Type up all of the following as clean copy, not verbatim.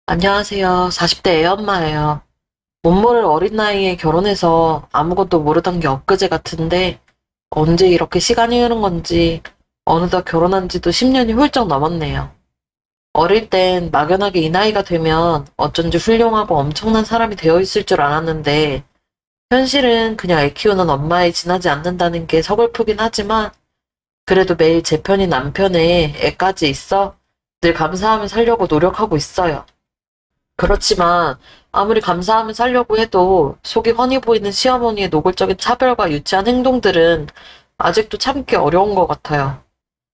안녕하세요. 40대 애엄마예요. 못모를 어린 나이에 결혼해서 아무것도 모르던 게 엊그제 같은데 언제 이렇게 시간이 흐른 건지 어느덧 결혼한 지도 10년이 훌쩍 넘었네요. 어릴 땐 막연하게 이 나이가 되면 어쩐지 훌륭하고 엄청난 사람이 되어 있을 줄 알았는데 현실은 그냥 애 키우는 엄마에 지나지 않는다는 게 서글프긴 하지만 그래도 매일 제 편인 남편에 애까지 있어 늘 감사하며 살려고 노력하고 있어요. 그렇지만 아무리 감사하며 살려고 해도 속이 훤히 보이는 시어머니의 노골적인 차별과 유치한 행동들은 아직도 참기 어려운 것 같아요.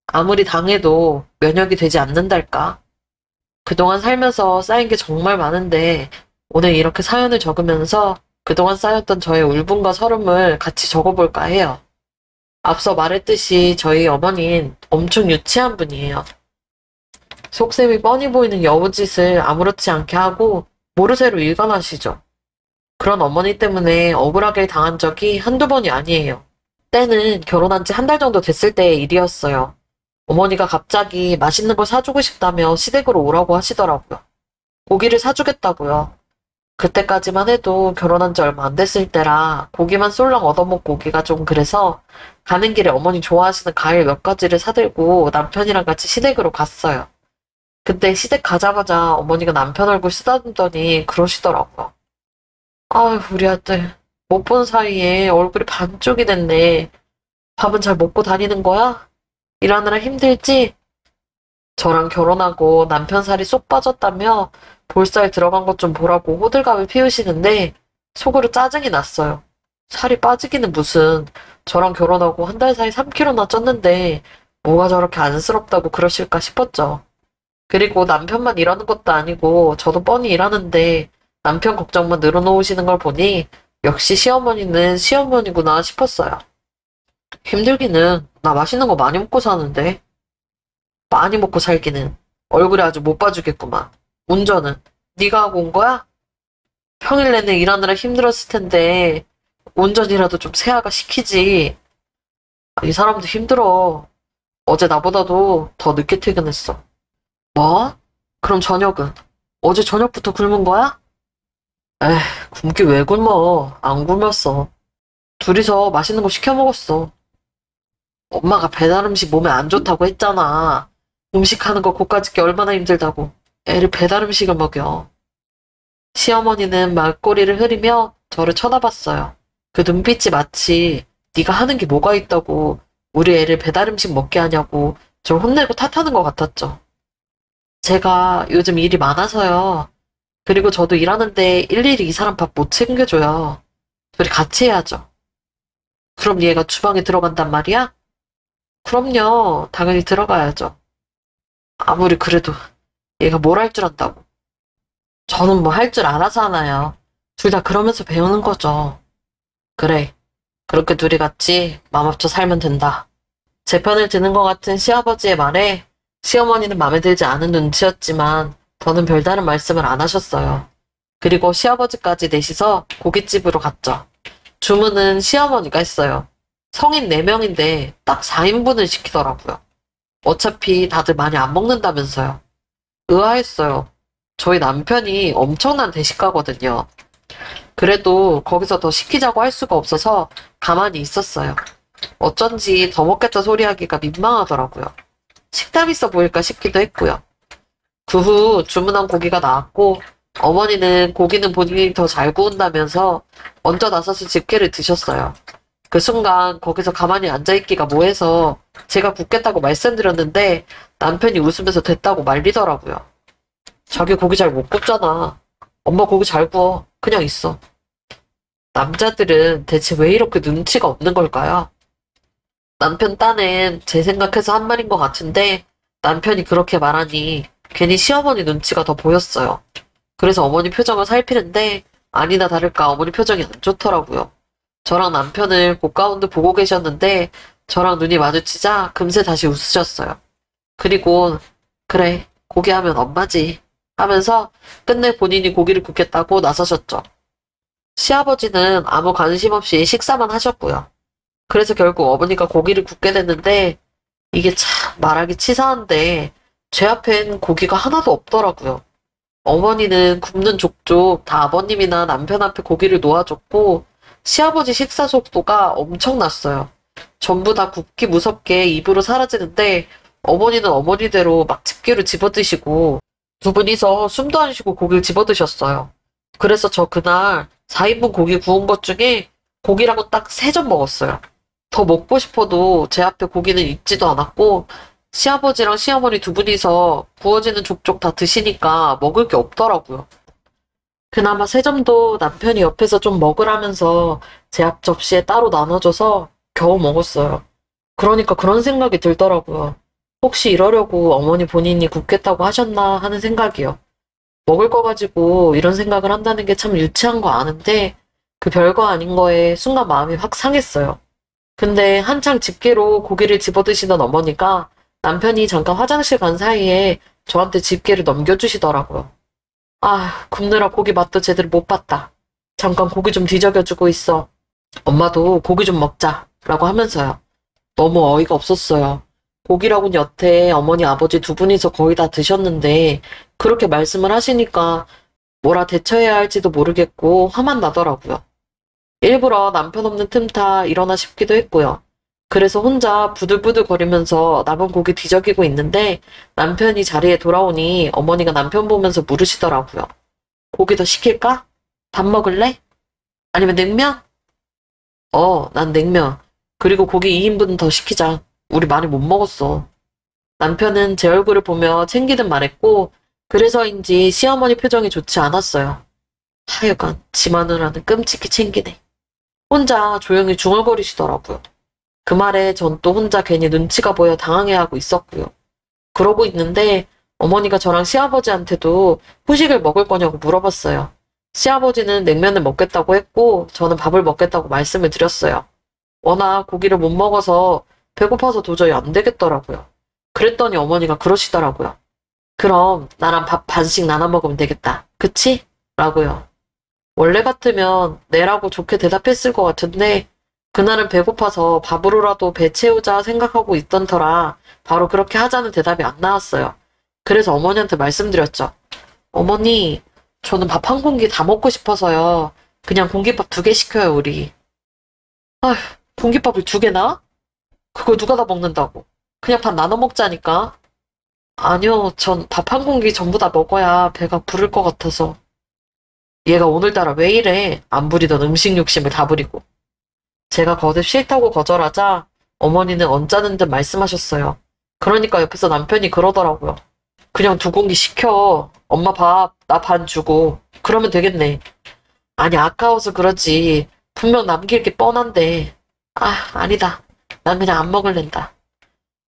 아무리 당해도 면역이 되지 않는달까? 그동안 살면서 쌓인 게 정말 많은데 오늘 이렇게 사연을 적으면서 그동안 쌓였던 저의 울분과 서름을 같이 적어볼까 해요. 앞서 말했듯이 저희 어머니는 엄청 유치한 분이에요. 속셈이 뻔히 보이는 여우짓을 아무렇지 않게 하고 모르쇠로 일관하시죠. 그런 어머니 때문에 억울하게 당한 적이 한두 번이 아니에요. 때는 결혼한 지 한 달 정도 됐을 때의 일이었어요. 어머니가 갑자기 맛있는 걸 사주고 싶다며 시댁으로 오라고 하시더라고요. 고기를 사주겠다고요. 그때까지만 해도 결혼한 지 얼마 안 됐을 때라 고기만 쏠랑 얻어먹고 오기가 좀 그래서 가는 길에 어머니 좋아하시는 과일 몇 가지를 사들고 남편이랑 같이 시댁으로 갔어요. 근데 시댁 가자마자 어머니가 남편 얼굴 쓰다듬더니 그러시더라고요. 아유, 우리 아들. 못 본 사이에 얼굴이 반쪽이 됐네. 밥은 잘 먹고 다니는 거야? 일하느라 힘들지? 저랑 결혼하고 남편 살이 쏙 빠졌다며 볼살 들어간 것 좀 보라고 호들갑을 피우시는데 속으로 짜증이 났어요. 살이 빠지기는 무슨 저랑 결혼하고 한 달 사이 3kg나 쪘는데 뭐가 저렇게 안쓰럽다고 그러실까 싶었죠. 그리고 남편만 일하는 것도 아니고 저도 뻔히 일하는데 남편 걱정만 늘어놓으시는 걸 보니 역시 시어머니는 시어머니구나 싶었어요. 힘들기는 나 맛있는 거 많이 먹고 사는데 많이 먹고 살기는 얼굴이 아주 못 봐주겠구만. 운전은 네가 하고 온 거야? 평일 내내 일하느라 힘들었을 텐데 운전이라도 좀 세아가 시키지. 이 사람도 힘들어. 어제 나보다도 더 늦게 퇴근했어. 뭐? 그럼 저녁은? 어제 저녁부터 굶은 거야? 에휴, 굶기 왜 굶어. 안 굶었어. 둘이서 맛있는 거 시켜 먹었어. 엄마가 배달 음식 몸에 안 좋다고 했잖아. 음식 하는 거 고까짓게 얼마나 힘들다고. 애를 배달 음식을 먹여. 시어머니는 말꼬리를 흐리며 저를 쳐다봤어요. 그 눈빛이 마치 네가 하는 게 뭐가 있다고 우리 애를 배달 음식 먹게 하냐고 절 혼내고 탓하는 것 같았죠. 제가 요즘 일이 많아서요. 그리고 저도 일하는데 일일이 이 사람 밥 못 챙겨줘요. 둘이 같이 해야죠. 그럼 얘가 주방에 들어간단 말이야? 그럼요. 당연히 들어가야죠. 아무리 그래도 얘가 뭘 할 줄 안다고. 저는 뭐 할 줄 알아서 하나요. 둘 다 그러면서 배우는 거죠. 그래. 그렇게 둘이 같이 맘 합쳐 살면 된다. 제 편을 드는 것 같은 시아버지의 말에 시어머니는 마음에 들지 않은 눈치였지만 더는 별다른 말씀을 안 하셨어요. 그리고 시아버지까지 넷이서 고깃집으로 갔죠. 주문은 시어머니가 했어요. 성인 4명인데 딱 4인분을 시키더라고요. 어차피 다들 많이 안 먹는다면서요. 의아했어요. 저희 남편이 엄청난 대식가거든요. 그래도 거기서 더 시키자고 할 수가 없어서 가만히 있었어요. 어쩐지 더 먹겠다 소리 하기가 민망하더라고요. 식탐 있어 보일까 싶기도 했고요. 그 후 주문한 고기가 나왔고 어머니는 고기는 본인이 더 잘 구운다면서 먼저 나서서 집게를 드셨어요. 그 순간 거기서 가만히 앉아있기가 뭐해서 제가 굽겠다고 말씀드렸는데 남편이 웃으면서 됐다고 말리더라고요. 자기 고기 잘 못 굽잖아. 엄마 고기 잘 구워. 그냥 있어. 남자들은 대체 왜 이렇게 눈치가 없는 걸까요? 남편 딴엔 제 생각해서 한 말인 것 같은데 남편이 그렇게 말하니 괜히 시어머니 눈치가 더 보였어요. 그래서 어머니 표정을 살피는데 아니나 다를까 어머니 표정이 안 좋더라고요. 저랑 남편을 고가운데 보고 계셨는데 저랑 눈이 마주치자 금세 다시 웃으셨어요. 그리고 그래 고기 하면 엄마지 하면서 끝내 본인이 고기를 굽겠다고 나서셨죠. 시아버지는 아무 관심 없이 식사만 하셨고요. 그래서 결국 어머니가 고기를 굽게 됐는데 이게 참 말하기 치사한데 제 앞엔 고기가 하나도 없더라고요. 어머니는 굽는 족족 다 아버님이나 남편 앞에 고기를 놓아줬고, 시아버지 식사 속도가 엄청났어요. 전부 다 굽기 무섭게 입으로 사라지는데, 어머니는 어머니대로 막 집게로 집어드시고, 두 분이서 숨도 안 쉬고 고기를 집어드셨어요. 그래서 저 그날 4인분 고기 구운 것 중에 고기라고 딱 3점 먹었어요. 더 먹고 싶어도 제 앞에 고기는 있지도 않았고, 시아버지랑 시어머니 두 분이서 구워지는 족족 다 드시니까 먹을 게 없더라고요. 그나마 3점도 남편이 옆에서 좀 먹으라면서 제 앞 접시에 따로 나눠줘서 겨우 먹었어요. 그러니까 그런 생각이 들더라고요. 혹시 이러려고 어머니 본인이 굽겠다고 하셨나 하는 생각이요. 먹을 거 가지고 이런 생각을 한다는 게 참 유치한 거 아는데 그 별거 아닌 거에 순간 마음이 확 상했어요. 근데 한창 집게로 고기를 집어드시던 어머니가 남편이 잠깐 화장실 간 사이에 저한테 집게를 넘겨주시더라고요. 아, 굽느라 고기 맛도 제대로 못 봤다. 잠깐 고기 좀 뒤적여주고 있어. 엄마도 고기 좀 먹자. 라고 하면서요. 너무 어이가 없었어요. 고기라고는 여태 어머니 아버지 두 분이서 거의 다 드셨는데 그렇게 말씀을 하시니까 뭐라 대처해야 할지도 모르겠고 화만 나더라고요. 일부러 남편 없는 틈타 일어나 싶기도 했고요. 그래서 혼자 부들부들 거리면서 남은 고기 뒤적이고 있는데 남편이 자리에 돌아오니 어머니가 남편 보면서 물으시더라고요. 고기 더 시킬까? 밥 먹을래? 아니면 냉면? 난 냉면. 그리고 고기 2인분 더 시키자. 우리 많이 못 먹었어. 남편은 제 얼굴을 보며 챙기듯 말했고 그래서인지 시어머니 표정이 좋지 않았어요. 하여간 지 마누라는 끔찍히 챙기네. 혼자 조용히 중얼거리시더라고요. 그 말에 전 또 혼자 괜히 눈치가 보여 당황해하고 있었고요. 그러고 있는데 어머니가 저랑 시아버지한테도 후식을 먹을 거냐고 물어봤어요. 시아버지는 냉면을 먹겠다고 했고 저는 밥을 먹겠다고 말씀을 드렸어요. 워낙 고기를 못 먹어서 배고파서 도저히 안 되겠더라고요. 그랬더니 어머니가 그러시더라고요. 그럼 나랑 밥 반씩 나눠 먹으면 되겠다. 그치? 라고요. 원래 같으면 네라고 좋게 대답했을 것 같은데 그날은 배고파서 밥으로라도 배 채우자 생각하고 있던 터라 바로 그렇게 하자는 대답이 안 나왔어요. 그래서 어머니한테 말씀드렸죠. 어머니, 저는 밥 한 공기 다 먹고 싶어서요. 그냥 공깃밥 2개 시켜요, 우리. 아휴, 공깃밥을 2개나? 그걸 누가 다 먹는다고. 그냥 밥 나눠 먹자니까. 아니요, 전 밥 한 공기 전부 다 먹어야 배가 부를 것 같아서. 얘가 오늘따라 왜 이래? 안 부리던 음식 욕심을 다 부리고. 제가 거듭 싫다고 거절하자 어머니는 언짢은 듯 말씀하셨어요. 그러니까 옆에서 남편이 그러더라고요. 그냥 2공기 시켜. 엄마 밥, 나 반 주고. 그러면 되겠네. 아니, 아까워서 그러지. 분명 남길 게 뻔한데. 아, 아니다. 난 그냥 안 먹을랜다.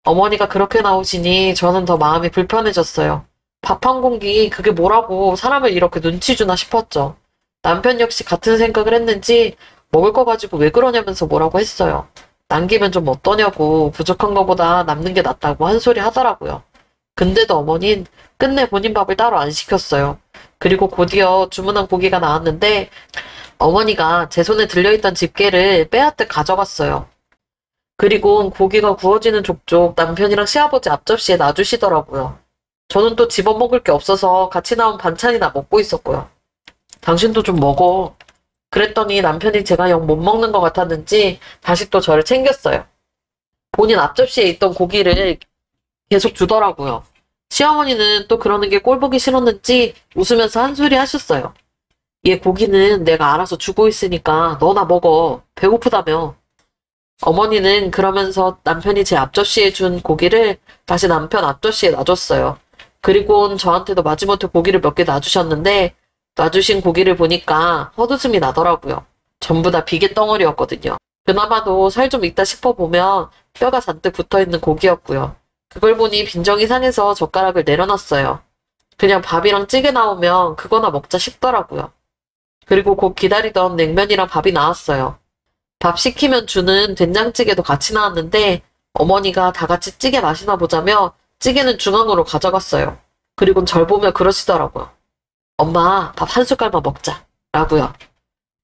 어머니가 그렇게 나오시니 저는 더 마음이 불편해졌어요. 밥 한 공기 그게 뭐라고 사람을 이렇게 눈치 주나 싶었죠. 남편 역시 같은 생각을 했는지 먹을 거 가지고 왜 그러냐면서 뭐라고 했어요. 남기면 좀 어떠냐고 부족한 거보다 남는 게 낫다고 한 소리 하더라고요. 근데도 어머닌 끝내 본인 밥을 따로 안 시켰어요. 그리고 곧이어 주문한 고기가 나왔는데 어머니가 제 손에 들려있던 집게를 빼앗듯 가져갔어요. 그리고 고기가 구워지는 족족 남편이랑 시아버지 앞접시에 놔주시더라고요. 저는 또 집어먹을 게 없어서 같이 나온 반찬이나 먹고 있었고요. 당신도 좀 먹어. 그랬더니 남편이 제가 영 못 먹는 것 같았는지 다시 또 저를 챙겼어요. 본인 앞접시에 있던 고기를 계속 주더라고요. 시어머니는 또 그러는 게 꼴보기 싫었는지 웃으면서 한 소리 하셨어요. 얘 고기는 내가 알아서 주고 있으니까 너나 먹어. 배고프다며. 어머니는 그러면서 남편이 제 앞접시에 준 고기를 다시 남편 앞접시에 놔줬어요. 그리고는 저한테도 마지못해 고기를 몇 개 놔주셨는데 놔주신 고기를 보니까 헛웃음이 나더라고요. 전부 다 비계 덩어리였거든요. 그나마도 살 좀 있다 싶어보면 뼈가 잔뜩 붙어있는 고기였고요. 그걸 보니 빈정이 상해서 젓가락을 내려놨어요. 그냥 밥이랑 찌개 나오면 그거나 먹자 싶더라고요. 그리고 곧 기다리던 냉면이랑 밥이 나왔어요. 밥 시키면 주는 된장찌개도 같이 나왔는데 어머니가 다 같이 찌개 마시나 보자며 찌개는 중앙으로 가져갔어요. 그리고 절 보며 그러시더라고요. 엄마, 밥 한 숟갈만 먹자. 라고요.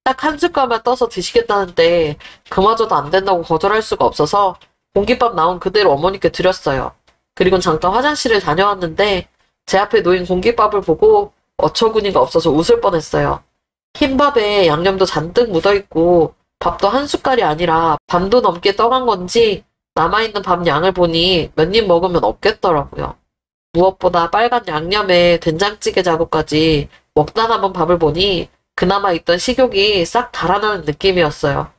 딱 한 숟갈만 떠서 드시겠다는데 그마저도 안 된다고 거절할 수가 없어서 공깃밥 나온 그대로 어머니께 드렸어요. 그리고 잠깐 화장실을 다녀왔는데 제 앞에 놓인 공깃밥을 보고 어처구니가 없어서 웃을 뻔했어요. 흰밥에 양념도 잔뜩 묻어있고 밥도 한 숟갈이 아니라 반도 넘게 떠간 건지 남아있는 밥 양을 보니 몇 입 먹으면 없겠더라고요. 무엇보다 빨간 양념에 된장찌개 자국까지 먹다 남은 밥을 보니 그나마 있던 식욕이 싹 달아나는 느낌이었어요.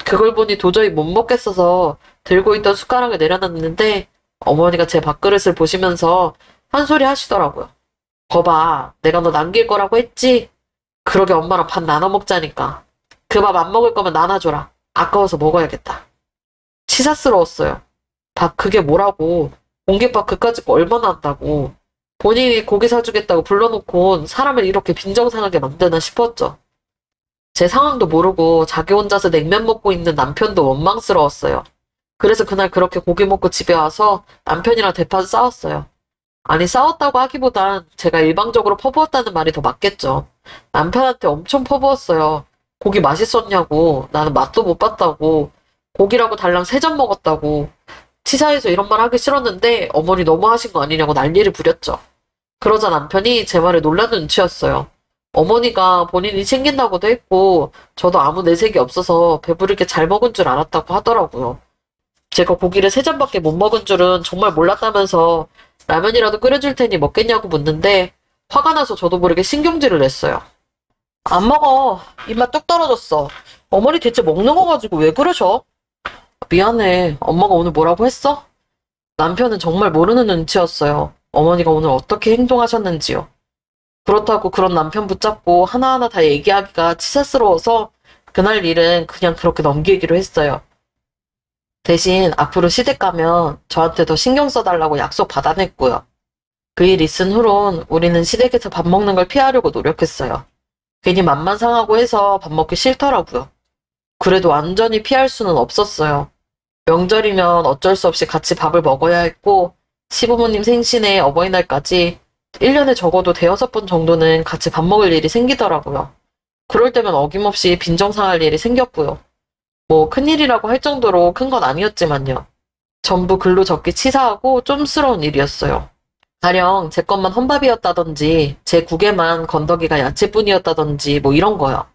그걸 보니 도저히 못 먹겠어서 들고 있던 숟가락을 내려놨는데 어머니가 제 밥그릇을 보시면서 한 소리 하시더라고요. 거봐, 내가 너 남길 거라고 했지? 그러게 엄마랑 밥 나눠 먹자니까. 그 밥 안 먹을 거면 나눠줘라. 아까워서 먹어야겠다. 치사스러웠어요. 밥 그게 뭐라고. 공깃밥 그까짓 거 얼마나 한다고. 본인이 고기 사주겠다고 불러놓고 사람을 이렇게 빈정상하게 만드나 싶었죠. 제 상황도 모르고 자기 혼자서 냉면 먹고 있는 남편도 원망스러웠어요. 그래서 그날 그렇게 고기 먹고 집에 와서 남편이랑 대판 싸웠어요. 아니 싸웠다고 하기보단 제가 일방적으로 퍼부었다는 말이 더 맞겠죠. 남편한테 엄청 퍼부었어요. 고기 맛있었냐고, 나는 맛도 못 봤다고, 고기라고 달랑 3점 먹었다고. 치사해서 이런 말 하기 싫었는데 어머니 너무 하신 거 아니냐고 난리를 부렸죠. 그러자 남편이 제 말에 놀란 눈치였어요. 어머니가 본인이 챙긴다고도 했고 저도 아무 내색이 없어서 배부르게 잘 먹은 줄 알았다고 하더라고요. 제가 고기를 3점밖에 못 먹은 줄은 정말 몰랐다면서 라면이라도 끓여줄 테니 먹겠냐고 묻는데 화가 나서 저도 모르게 신경질을 냈어요. 안 먹어. 입맛 뚝 떨어졌어. 어머니 대체 먹는 거 가지고 왜 그러셔? 미안해. 엄마가 오늘 뭐라고 했어? 남편은 정말 모르는 눈치였어요. 어머니가 오늘 어떻게 행동하셨는지요. 그렇다고 그런 남편 붙잡고 하나하나 다 얘기하기가 치사스러워서 그날 일은 그냥 그렇게 넘기기로 했어요. 대신 앞으로 시댁 가면 저한테 더 신경 써달라고 약속 받아냈고요. 그 일 있은 후론 우리는 시댁에서 밥 먹는 걸 피하려고 노력했어요. 괜히 맘만 상하고 해서 밥 먹기 싫더라고요. 그래도 완전히 피할 수는 없었어요. 명절이면 어쩔 수 없이 같이 밥을 먹어야 했고 시부모님 생신에 어버이날까지 1년에 적어도 5-6번 정도는 같이 밥 먹을 일이 생기더라고요. 그럴 때면 어김없이 빈정상할 일이 생겼고요. 뭐 큰일이라고 할 정도로 큰 건 아니었지만요. 전부 글로 적기 치사하고 쫌스러운 일이었어요. 가령 제 것만 헌밥이었다든지 제 국에만 건더기가 야채뿐이었다든지 뭐 이런 거요.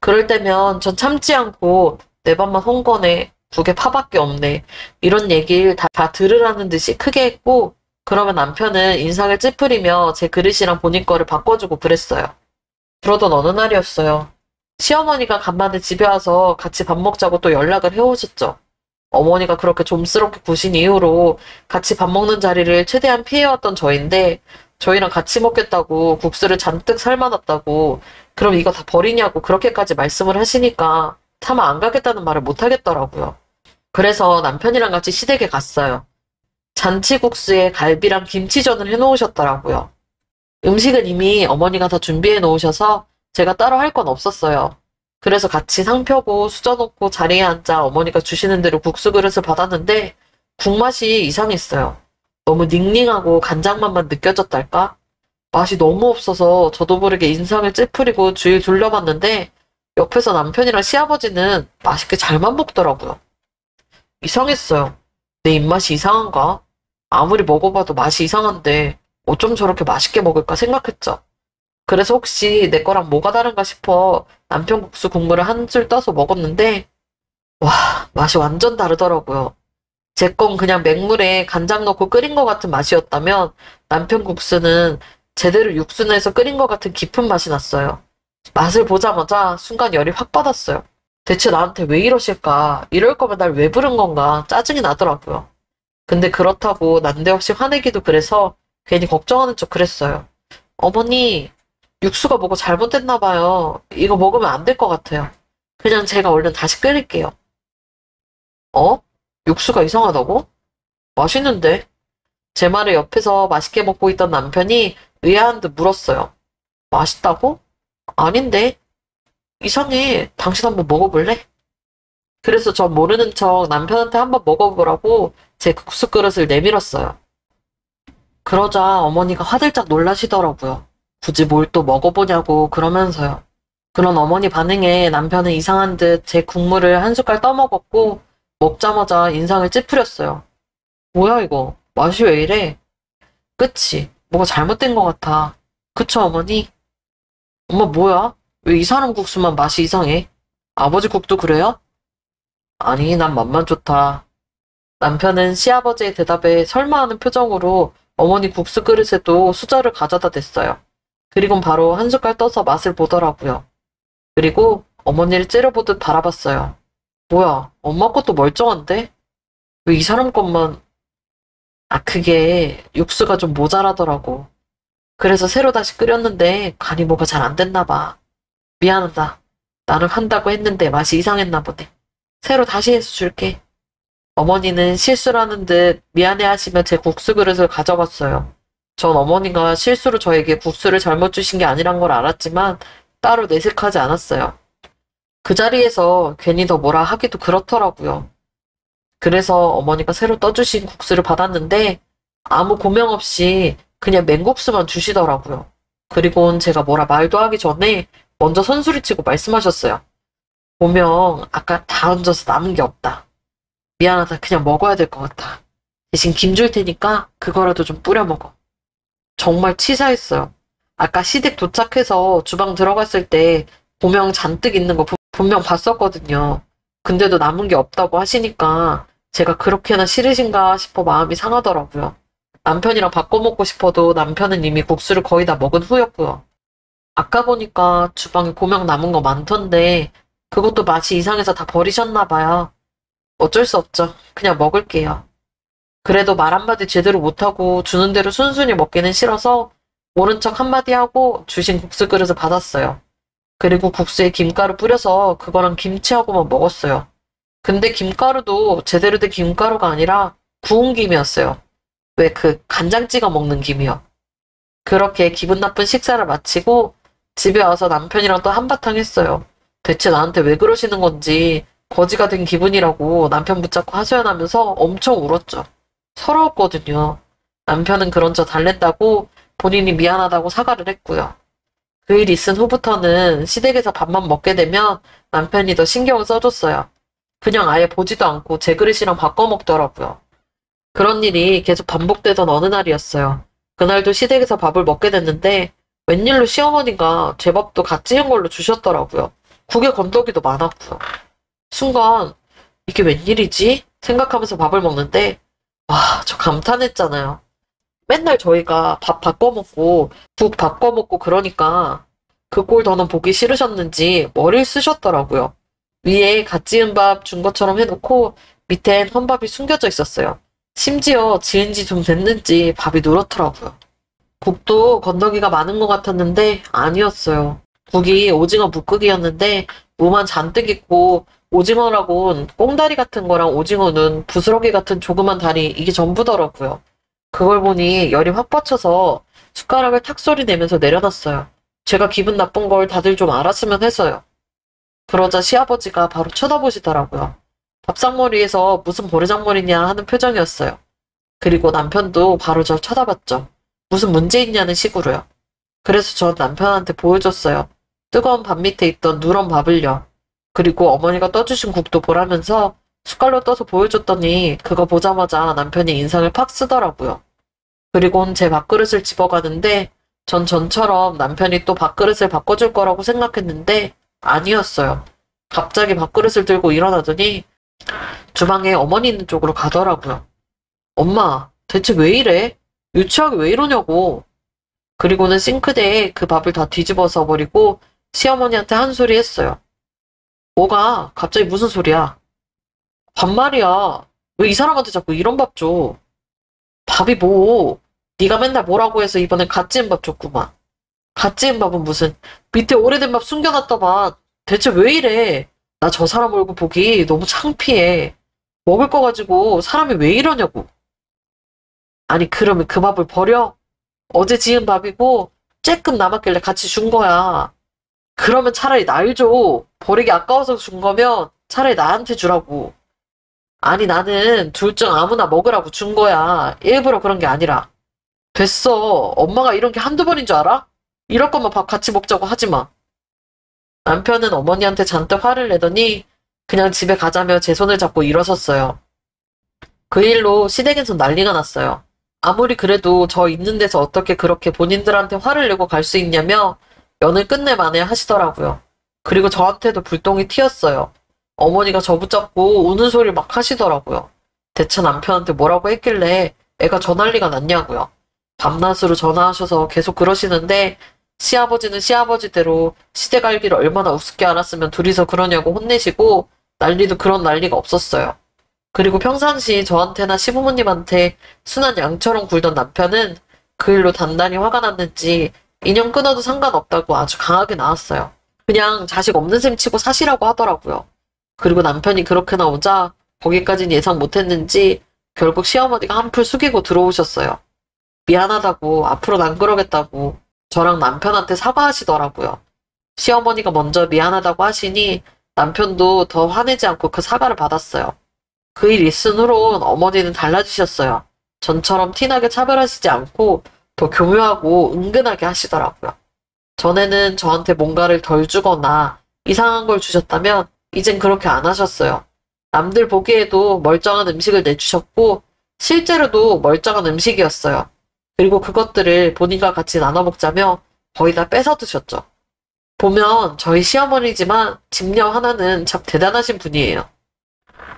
그럴 때면 전 참지 않고 내 밥만 헌거네, 국에 파밖에 없네 이런 얘기를 다 들으라는 듯이 크게 했고 그러면 남편은 인상을 찌푸리며 제 그릇이랑 본인 거를 바꿔주고 그랬어요. 그러던 어느 날이었어요. 시어머니가 간만에 집에 와서 같이 밥 먹자고 또 연락을 해오셨죠. 어머니가 그렇게 좀스럽게 구신 이후로 같이 밥 먹는 자리를 최대한 피해왔던 저인데 저희랑 같이 먹겠다고 국수를 잔뜩 삶아놨다고 그럼 이거 다 버리냐고 그렇게까지 말씀을 하시니까 차마 안 가겠다는 말을 못 하겠더라고요. 그래서 남편이랑 같이 시댁에 갔어요. 잔치국수에 갈비랑 김치전을 해놓으셨더라고요. 음식은 이미 어머니가 다 준비해 놓으셔서 제가 따로 할 건 없었어요. 그래서 같이 상 펴고 수저 놓고 자리에 앉아 어머니가 주시는 대로 국수 그릇을 받았는데 국맛이 이상했어요. 너무 닝닝하고 간장맛만 느껴졌달까? 맛이 너무 없어서 저도 모르게 인상을 찌푸리고 주위를 둘러봤는데 옆에서 남편이랑 시아버지는 맛있게 잘만 먹더라고요. 이상했어요. 내 입맛이 이상한가? 아무리 먹어봐도 맛이 이상한데 어쩜 저렇게 맛있게 먹을까 생각했죠. 그래서 혹시 내 거랑 뭐가 다른가 싶어 남편 국수 국물을 한 술 떠서 먹었는데 와, 맛이 완전 다르더라고요. 제 건 그냥 맹물에 간장 넣고 끓인 것 같은 맛이었다면 남편 국수는 제대로 육수 내서 끓인 것 같은 깊은 맛이 났어요. 맛을 보자마자 순간 열이 확 받았어요. 대체 나한테 왜 이러실까? 이럴 거면 날 왜 부른 건가? 짜증이 나더라고요. 근데 그렇다고 난데없이 화내기도 그래서 괜히 걱정하는 척 그랬어요. 어머니, 육수가 뭐가 잘못됐나 봐요. 이거 먹으면 안 될 것 같아요. 그냥 제가 얼른 다시 끓일게요. 어? 육수가 이상하다고? 맛있는데? 제 말을 옆에서 맛있게 먹고 있던 남편이 의아한 듯 물었어요. 맛있다고? 아닌데? 이상해. 당신 한번 먹어볼래? 그래서 전 모르는 척 남편한테 한번 먹어보라고 제 국수 그릇을 내밀었어요. 그러자 어머니가 화들짝 놀라시더라고요. 굳이 뭘 또 먹어보냐고 그러면서요. 그런 어머니 반응에 남편은 이상한 듯 제 국물을 한 숟갈 떠먹었고 먹자마자 인상을 찌푸렸어요. 뭐야 이거? 맛이 왜 이래? 그치? 뭐가 잘못된 것 같아. 그쵸, 어머니? 엄마 뭐야? 왜 이 사람 국수만 맛이 이상해? 아버지 국도 그래요? 아니, 난 맛만 좋다. 남편은 시아버지의 대답에 설마 하는 표정으로 어머니 국수 그릇에도 수저를 가져다 댔어요. 그리곤 바로 한 숟갈 떠서 맛을 보더라고요. 그리고 어머니를 째려보듯 바라봤어요. 뭐야, 엄마 것도 멀쩡한데? 왜 이 사람 것만... 그게 육수가 좀 모자라더라고. 그래서 새로 다시 끓였는데 간이 뭐가 잘 안 됐나 봐. 미안하다. 나는 한다고 했는데 맛이 이상했나 보네. 새로 다시 해서 줄게. 어머니는 실수라는 듯 미안해하시며 제 국수 그릇을 가져갔어요. 전 어머니가 실수로 저에게 국수를 잘못 주신 게 아니란 걸 알았지만 따로 내색하지 않았어요. 그 자리에서 괜히 더 뭐라 하기도 그렇더라고요. 그래서 어머니가 새로 떠주신 국수를 받았는데 아무 고명 없이 그냥 맹국수만 주시더라고요. 그리고는 제가 뭐라 말도 하기 전에 먼저 선수리치고 말씀하셨어요. 고명 아까 다 얹어서 남은 게 없다. 미안하다. 그냥 먹어야 될 것 같아. 대신 김 줄 테니까 그거라도 좀 뿌려 먹어. 정말 치사했어요. 아까 시댁 도착해서 주방 들어갔을 때 고명 잔뜩 있는 거 분명 봤었거든요. 근데도 남은 게 없다고 하시니까 제가 그렇게나 싫으신가 싶어 마음이 상하더라고요. 남편이랑 바꿔 먹고 싶어도 남편은 이미 국수를 거의 다 먹은 후였고요. 아까 보니까 주방에 고명 남은 거 많던데 그것도 맛이 이상해서 다 버리셨나 봐요. 어쩔 수 없죠. 그냥 먹을게요. 그래도 말 한마디 제대로 못하고 주는 대로 순순히 먹기는 싫어서 모른 척 한마디 하고 주신 국수 그릇을 받았어요. 그리고 국수에 김가루 뿌려서 그거랑 김치하고만 먹었어요. 근데 김가루도 제대로 된 김가루가 아니라 구운 김이었어요. 왜 그 간장 찍어 먹는 김이요. 그렇게 기분 나쁜 식사를 마치고 집에 와서 남편이랑 또 한바탕 했어요. 대체 나한테 왜 그러시는 건지 거지가 된 기분이라고 남편 붙잡고 하소연하면서 엄청 울었죠. 서러웠거든요. 남편은 그런 저 달랜다고 본인이 미안하다고 사과를 했고요. 그 일 있은 후부터는 시댁에서 밥만 먹게 되면 남편이 더 신경을 써줬어요. 그냥 아예 보지도 않고 제 그릇이랑 바꿔 먹더라고요. 그런 일이 계속 반복되던 어느 날이었어요. 그날도 시댁에서 밥을 먹게 됐는데 웬일로 시어머니가 제 밥도 갓 지은 걸로 주셨더라고요. 국에 건더기도 많았고요. 순간 이게 웬일이지? 생각하면서 밥을 먹는데 와, 저 감탄했잖아요. 맨날 저희가 밥 바꿔 먹고 국 바꿔 먹고 그러니까 그 꼴 더는 보기 싫으셨는지 머리를 쓰셨더라고요. 위에 갓 지은 밥 준 것처럼 해놓고 밑엔 헌밥이 숨겨져 있었어요. 심지어 지은 지 좀 됐는지 밥이 누렇더라고요. 국도 건더기가 많은 것 같았는데 아니었어요. 국이 오징어 묵국이었는데 무만 잔뜩 있고 오징어라곤 꽁다리 같은 거랑 오징어는 부스러기 같은 조그만 다리 이게 전부더라고요. 그걸 보니 열이 확 뻗쳐서 숟가락을 탁 소리 내면서 내려놨어요. 제가 기분 나쁜 걸 다들 좀 알았으면 해서요. 그러자 시아버지가 바로 쳐다보시더라고요. 밥상머리에서 무슨 버르장머리냐 하는 표정이었어요. 그리고 남편도 바로 저 쳐다봤죠. 무슨 문제 있냐는 식으로요. 그래서 전 남편한테 보여줬어요. 뜨거운 밥 밑에 있던 누런 밥을요. 그리고 어머니가 떠주신 국도 보라면서 숟갈로 떠서 보여줬더니 그거 보자마자 남편이 인상을 팍 쓰더라고요. 그리고는 제 밥그릇을 집어가는데 전 전처럼 남편이 또 밥그릇을 바꿔줄 거라고 생각했는데 아니었어요. 갑자기 밥그릇을 들고 일어나더니 주방에 어머니 있는 쪽으로 가더라고요. 엄마, 대체 왜 이래? 유치하게 왜 이러냐고. 그리고는 싱크대에 그 밥을 다 뒤집어서 버리고 시어머니한테 한 소리 했어요. 뭐가? 갑자기 무슨 소리야? 밥 말이야. 왜 이 사람한테 자꾸 이런 밥 줘? 밥이 뭐? 네가 맨날 뭐라고 해서 이번엔 갓 지은 밥 줬구만. 갓 지은 밥은 무슨 밑에 오래된 밥 숨겨놨다 봐. 대체 왜 이래? 나 저 사람 얼굴 보기 너무 창피해. 먹을 거 가지고 사람이 왜 이러냐고. 아니 그러면 그 밥을 버려? 어제 지은 밥이고 쬐끔 남았길래 같이 준 거야. 그러면 차라리 날 줘. 버리기 아까워서 준 거면 차라리 나한테 주라고. 아니 나는 둘 중 아무나 먹으라고 준 거야. 일부러 그런 게 아니라. 됐어. 엄마가 이런 게 한두 번인 줄 알아? 이럴 거면 밥 같이 먹자고 하지 마. 남편은 어머니한테 잔뜩 화를 내더니 그냥 집에 가자며 제 손을 잡고 일어섰어요. 그 일로 시댁에서 난리가 났어요. 아무리 그래도 저 있는 데서 어떻게 그렇게 본인들한테 화를 내고 갈 수 있냐며 연을 끝내 만에 하시더라고요. 그리고 저한테도 불똥이 튀었어요. 어머니가 저 붙잡고 우는 소리 막 하시더라고요. 대체 남편한테 뭐라고 했길래 애가 저 난리가 났냐고요. 밤낮으로 전화하셔서 계속 그러시는데 시아버지는 시아버지대로 시댁 알기를 얼마나 우습게 알았으면 둘이서 그러냐고 혼내시고 난리도 그런 난리가 없었어요. 그리고 평상시 저한테나 시부모님한테 순한 양처럼 굴던 남편은 그 일로 단단히 화가 났는지 인연 끊어도 상관없다고 아주 강하게 나왔어요. 그냥 자식 없는 셈 치고 사시라고 하더라고요. 그리고 남편이 그렇게 나오자 거기까진 예상 못했는지 결국 시어머니가 한풀 숙이고 들어오셨어요. 미안하다고 앞으로는 안 그러겠다고 저랑 남편한테 사과하시더라고요. 시어머니가 먼저 미안하다고 하시니 남편도 더 화내지 않고 그 사과를 받았어요. 그 일 있은 후론 어머니는 달라지셨어요. 전처럼 티나게 차별하시지 않고 더 교묘하고 은근하게 하시더라고요. 전에는 저한테 뭔가를 덜 주거나 이상한 걸 주셨다면 이젠 그렇게 안 하셨어요. 남들 보기에도 멀쩡한 음식을 내주셨고 실제로도 멀쩡한 음식이었어요. 그리고 그것들을 본인과 같이 나눠 먹자며 거의 다 뺏어 드셨죠. 보면 저희 시어머니지만 집녀 하나는 참 대단하신 분이에요.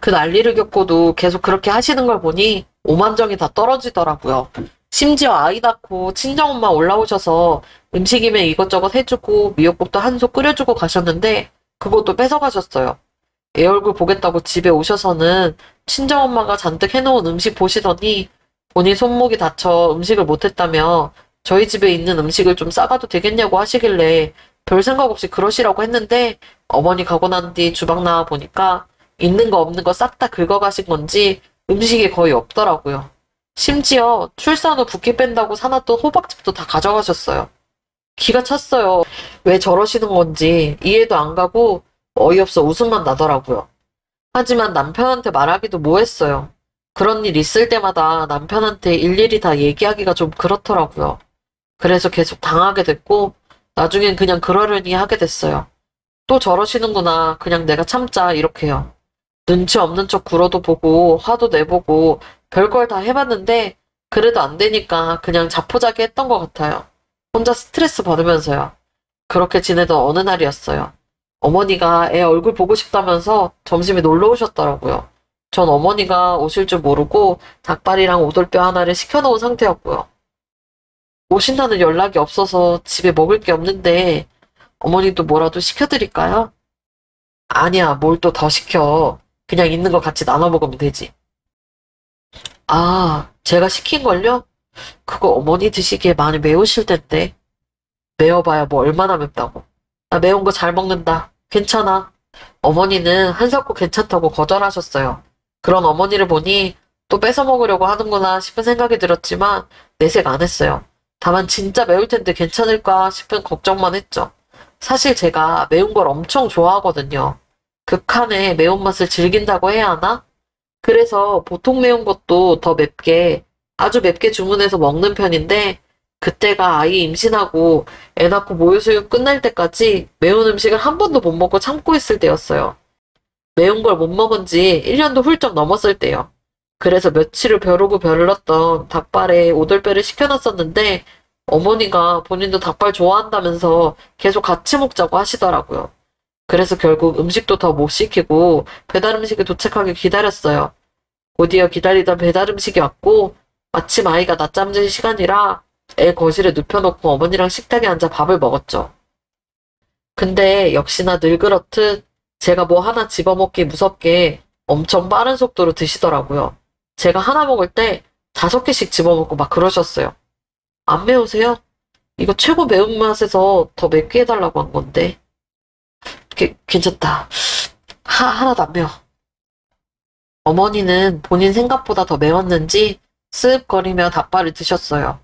그 난리를 겪고도 계속 그렇게 하시는 걸 보니 오만정이 다 떨어지더라고요. 심지어 아이 낳고 친정엄마 올라오셔서 음식이면 이것저것 해주고 미역국도 한 솥 끓여주고 가셨는데 그것도 뺏어가셨어요. 애 얼굴 보겠다고 집에 오셔서는 친정엄마가 잔뜩 해놓은 음식 보시더니 본인 손목이 다쳐 음식을 못했다며 저희 집에 있는 음식을 좀 싸가도 되겠냐고 하시길래 별 생각 없이 그러시라고 했는데 어머니 가고 난 뒤 주방 나와 보니까 있는 거 없는 거 싹 다 긁어가신 건지 음식이 거의 없더라고요. 심지어 출산 후 붓기 뺀다고 사놨던 호박즙도 다 가져가셨어요. 기가 찼어요. 왜 저러시는 건지 이해도 안 가고 어이없어 웃음만 나더라고요. 하지만 남편한테 말하기도 뭐했어요. 그런 일 있을 때마다 남편한테 일일이 다 얘기하기가 좀 그렇더라고요. 그래서 계속 당하게 됐고 나중엔 그냥 그러려니 하게 됐어요. 또 저러시는구나. 그냥 내가 참자 이렇게요. 눈치 없는 척 굴어도 보고 화도 내보고 별걸 다 해봤는데 그래도 안 되니까 그냥 자포자기 했던 것 같아요. 혼자 스트레스 받으면서요. 그렇게 지내던 어느 날이었어요. 어머니가 애 얼굴 보고 싶다면서 점심에 놀러 오셨더라고요. 전 어머니가 오실 줄 모르고 닭발이랑 오돌뼈 하나를 시켜놓은 상태였고요. 오신다는 연락이 없어서 집에 먹을 게 없는데 어머니도 뭐라도 시켜드릴까요? 아니야, 뭘 또 더 시켜. 그냥 있는 거 같이 나눠 먹으면 되지. 아, 제가 시킨 걸요? 그거 어머니 드시기에 많이 매우실 텐데. 매워봐야 뭐 얼마나 맵다고. 나 매운 거 잘 먹는다. 괜찮아. 어머니는 한사코 괜찮다고 거절하셨어요. 그런 어머니를 보니 또 뺏어 먹으려고 하는구나 싶은 생각이 들었지만 내색 안 했어요. 다만 진짜 매울 텐데 괜찮을까 싶은 걱정만 했죠. 사실 제가 매운 걸 엄청 좋아하거든요. 극한의 매운맛을 즐긴다고 해야 하나? 그래서 보통 매운 것도 더 맵게, 아주 맵게 주문해서 먹는 편인데 그때가 아이 임신하고 애 낳고 모유수유 끝날 때까지 매운 음식을 한 번도 못 먹고 참고 있을 때였어요. 매운 걸 못 먹은 지 1년도 훌쩍 넘었을 때요. 그래서 며칠을 벼르고 벼르렀던 닭발에 오돌뼈를 시켜놨었는데 어머니가 본인도 닭발 좋아한다면서 계속 같이 먹자고 하시더라고요. 그래서 결국 음식도 더 못 시키고 배달 음식이 도착하길 기다렸어요. 곧이어 기다리던 배달 음식이 왔고 마침 아이가 낮잠 잘 시간이라 애 거실에 눕혀놓고 어머니랑 식탁에 앉아 밥을 먹었죠. 근데 역시나 늘 그렇듯 제가 뭐 하나 집어먹기 무섭게 엄청 빠른 속도로 드시더라고요. 제가 하나 먹을 때 5개씩 집어먹고 막 그러셨어요. 안 매우세요? 이거 최고 매운맛에서 더 맵게 해달라고 한 건데. 괜찮다. 하나도 안 매워. 어머니는 본인 생각보다 더 매웠는지 쓱거리며 닭발을 드셨어요.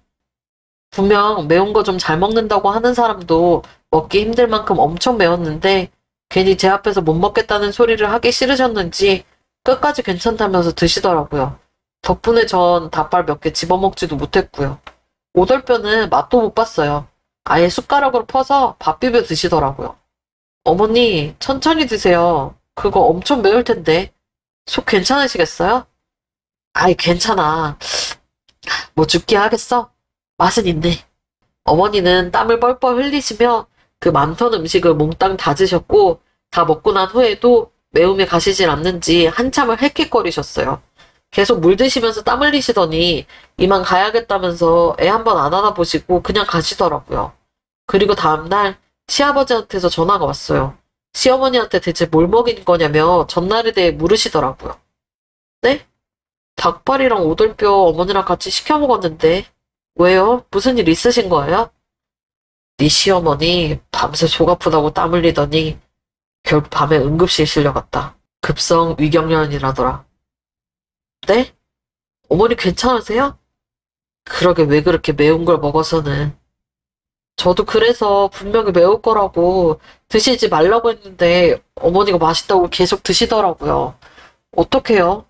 분명 매운 거 좀 잘 먹는다고 하는 사람도 먹기 힘들 만큼 엄청 매웠는데 괜히 제 앞에서 못 먹겠다는 소리를 하기 싫으셨는지 끝까지 괜찮다면서 드시더라고요. 덕분에 전 닭발 몇 개 집어먹지도 못했고요. 오돌뼈는 맛도 못 봤어요. 아예 숟가락으로 퍼서 밥 비벼 드시더라고요. 어머니, 천천히 드세요. 그거 엄청 매울 텐데. 속 괜찮으시겠어요? 아이, 괜찮아. 뭐 죽게 하겠어? 맛은 있네. 어머니는 땀을 뻘뻘 흘리시며 그 많던 음식을 몽땅 다 드셨고 다 먹고 난 후에도 매움에 가시질 않는지 한참을 헥헥거리셨어요. 계속 물 드시면서 땀 흘리시더니 이만 가야겠다면서 애 한번 안 안아보시고 그냥 가시더라고요. 그리고 다음날 시아버지한테서 전화가 왔어요. 시어머니한테 대체 뭘 먹인 거냐며 전날에 대해 물으시더라고요. 네? 닭발이랑 오돌뼈 어머니랑 같이 시켜 먹었는데 왜요? 무슨 일 있으신 거예요? 네 시어머니 밤새 속 아프다고 땀 흘리더니 결국 밤에 응급실 실려갔다. 급성 위경련이라더라. 네? 어머니 괜찮으세요? 그러게 왜 그렇게 매운 걸 먹어서는. 저도 그래서 분명히 매울 거라고 드시지 말라고 했는데 어머니가 맛있다고 계속 드시더라고요. 어떡해요?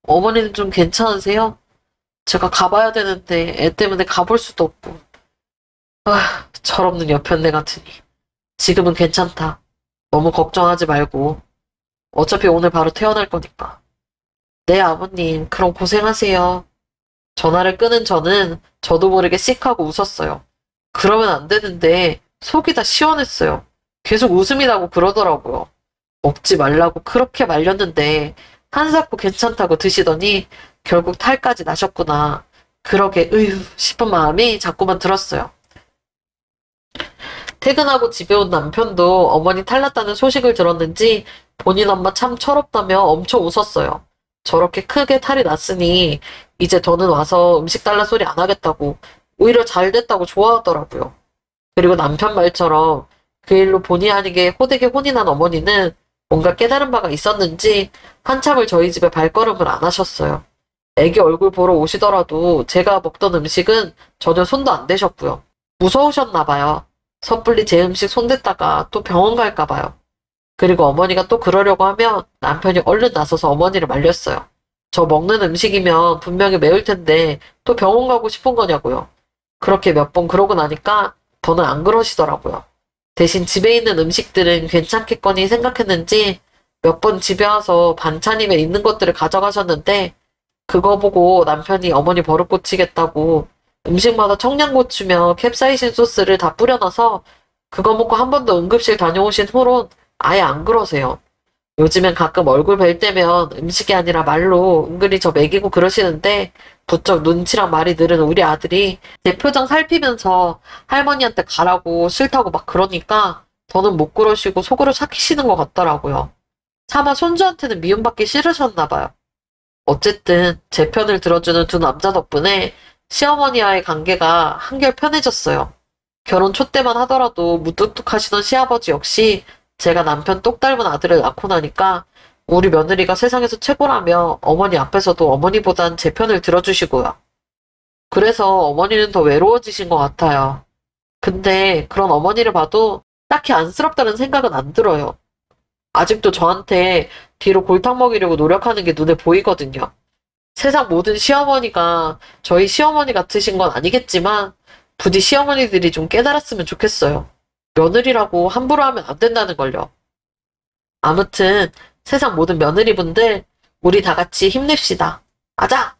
어머니는 좀 괜찮으세요? 제가 가봐야 되는데 애 때문에 가볼 수도 없고. 아, 철없는 여편네 같으니. 지금은 괜찮다. 너무 걱정하지 말고. 어차피 오늘 바로 태어날 거니까. 네, 아버님. 그럼 고생하세요. 전화를 끊은 저는 저도 모르게 씩 하고 웃었어요. 그러면 안 되는데 속이 다 시원했어요. 계속 웃음이 나고 그러더라고요. 먹지 말라고 그렇게 말렸는데 한사코 괜찮다고 드시더니 결국 탈까지 나셨구나. 그러게 으휴 싶은 마음이 자꾸만 들었어요. 퇴근하고 집에 온 남편도 어머니 탈났다는 소식을 들었는지 본인 엄마 참 철없다며 엄청 웃었어요. 저렇게 크게 탈이 났으니 이제 더는 와서 음식 달라 소리 안 하겠다고 오히려 잘 됐다고 좋아하더라고요. 그리고 남편 말처럼 그 일로 본의 아니게 호되게 혼이 난 어머니는 뭔가 깨달은 바가 있었는지 한참을 저희 집에 발걸음을 안 하셨어요. 애기 얼굴 보러 오시더라도 제가 먹던 음식은 전혀 손도 안 대셨고요. 무서우셨나 봐요. 섣불리 제 음식 손댔다가 또 병원 갈까 봐요. 그리고 어머니가 또 그러려고 하면 남편이 얼른 나서서 어머니를 말렸어요. 저 먹는 음식이면 분명히 매울 텐데 또 병원 가고 싶은 거냐고요. 그렇게 몇 번 그러고 나니까 더는 안 그러시더라고요. 대신 집에 있는 음식들은 괜찮겠거니 생각했는지 몇 번 집에 와서 반찬임에 있는 것들을 가져가셨는데 그거 보고 남편이 어머니 버릇 고치겠다고 음식마다 청양고추며 캡사이신 소스를 다 뿌려놔서 그거 먹고 한 번도 응급실 다녀오신 후론 아예 안 그러세요. 요즘엔 가끔 얼굴 뵐 때면 음식이 아니라 말로 은근히 저 먹이고 그러시는데 부쩍 눈치랑 말이 느는 우리 아들이 제 표정 살피면서 할머니한테 가라고 싫다고 막 그러니까 더는 못 그러시고 속으로 삭히시는 것 같더라고요. 차마 손주한테는 미움받기 싫으셨나 봐요. 어쨌든 제 편을 들어주는 두 남자 덕분에 시어머니와의 관계가 한결 편해졌어요. 결혼 초 때만 하더라도 무뚝뚝하시던 시아버지 역시 제가 남편 똑 닮은 아들을 낳고 나니까 우리 며느리가 세상에서 최고라며 어머니 앞에서도 어머니보단 제 편을 들어주시고요. 그래서 어머니는 더 외로워지신 것 같아요. 근데 그런 어머니를 봐도 딱히 안쓰럽다는 생각은 안 들어요. 아직도 저한테 뒤로 골탕 먹이려고 노력하는 게 눈에 보이거든요. 세상 모든 시어머니가 저희 시어머니 같으신 건 아니겠지만 부디 시어머니들이 좀 깨달았으면 좋겠어요. 며느리라고 함부로 하면 안 된다는 걸요. 아무튼 세상 모든 며느리분들 우리 다 같이 힘냅시다. 아자!